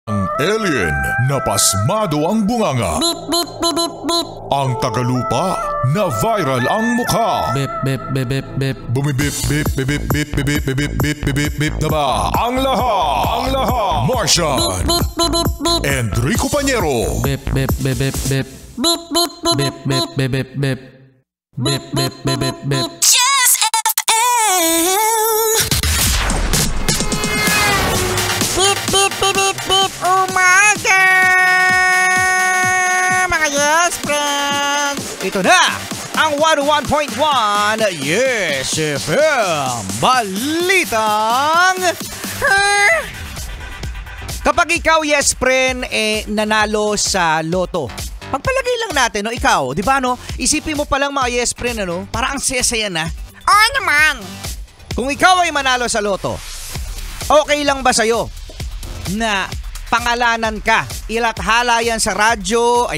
Ang alien na pasmado ang bunganga. Beep, beep, beep, beep, beep. Ang tagalupa na viral ang mukha. Bip, bip, bip, bip, bip. Bumibip, bip, bip, bip, bip, bip, bip, bip, bip, bip, bip na ba? Ang lahat. Martian. Beep, beep, beep, beep. Enrico Pañero. Bip, bip, bip, bip, bip. Beep, beep, beep, Bip, bip, bip, bip, bip. Bip, bip, bip, bip, bip. Just FM. Beep, beep, beep, beep, beep. Umaga! Mga yes, friends! Ito na ang 101.1 Yes FM Balitang Kapag ikaw, yes friend, nanalo sa loto, pagpalagay lang natin, no, ikaw, di ba, no? Isipin mo palang mga yes friend, ano? Parang ang saya-saya na. Oo naman! Kung ikaw ay manalo sa loto, okay lang ba sa'yo na pangalanan ka, ilathala yan sa radyo,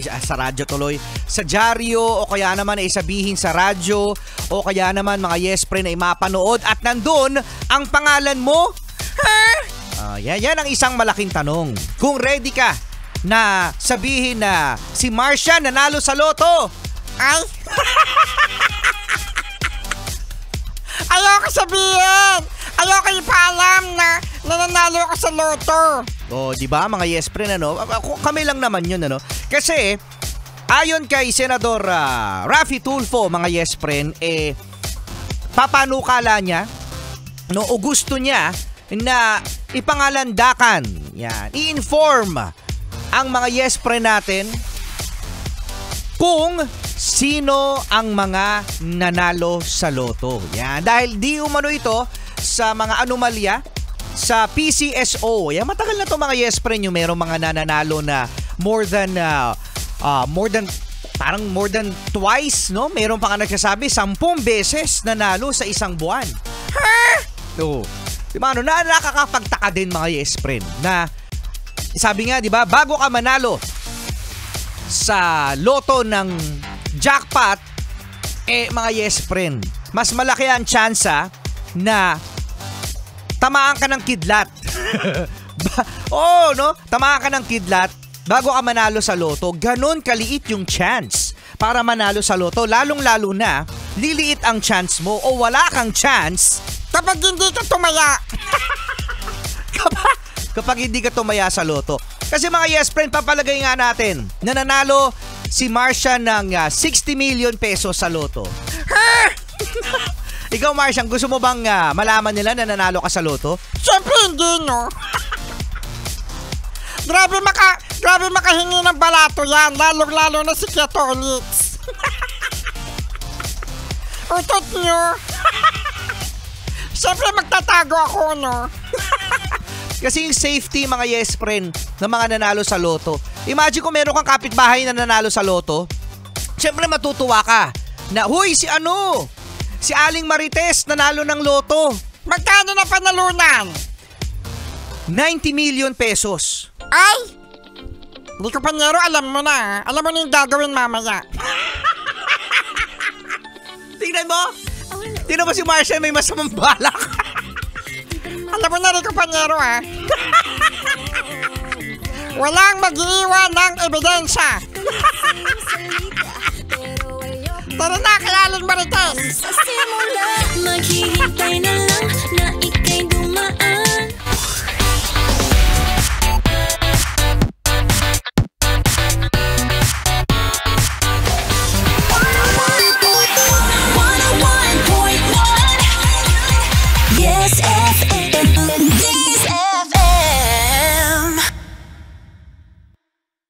sa dyaryo, o kaya naman ay sabihin sa radyo, o kaya naman mga yes friend ay mapanood at nandun ang pangalan mo? Yan ang isang malaking tanong. Kung ready ka na sabihin na si Marcia nanalo sa loto, Ay! Ayoko sabihin! Ayoko ipaalam na nananalo ako sa loto. di ba mga yes friend, ano? Kami lang naman yun, ano? Kasi ayon kay Senador Raffy Tulfo, mga yes friend, papanukala niya, no, o gusto niya na ipangalandakan, yan, i-inform ang mga yes friend natin kung sino ang mga nanalo sa loto. Yan, dahil di umano ito sa mga anomalya sa PCSO. Yan, matagal na to mga yes friend, yung merong mga nananalo na more than twice, no? Meron pa nga nagsasabi 10 beses nanalo sa isang buwan. No. Diba, ano, nakakapagtaka din mga yes friend na sabi nga, di ba, bago ka manalo sa loto ng jackpot, mga yes friend, mas malaki ang tsansa na tamaan ka ng kidlat. No? Tamaan ka ng kidlat bago ka manalo sa loto. Ganon kaliit yung chance para manalo sa loto. Lalong-lalo na, liliit ang chance mo o wala kang chance Kapag hindi ka tumaya. kapag hindi ka tumaya sa loto. Kasi mga yes friend, papalagay nga natin na nanalo si Marcia ng 60 million pesos sa loto. Ikaw, Marcia, gusto mo bang malaman nila na nanalo ka sa loto? Siyempre hindi, no? Grabe makahingi ng balato yan, lalong-lalo na si Catholics. Utot nyo. Siyempre magtatago ako, no? Kasi yung safety, mga yes friend, ng mga nanalo sa loto. Imagine kung meron kang kapitbahay na nanalo sa loto, siyempre matutuwa ka na, huy, si Aling Marites nanalo ng loto. Magkano na panalunan? 90 million pesos. Ay! Hindi ko Pañero, alam mo na. Alam mo na yung gagawin mamaya. Tingnan mo! Tingnan mo si Marcia, may masamang balak. Alam mo na, Rico Pañero, ha? Walang mag-iiwan ng ebidensya. Tara na, kaya Aling Marites. Maghihintay na lang.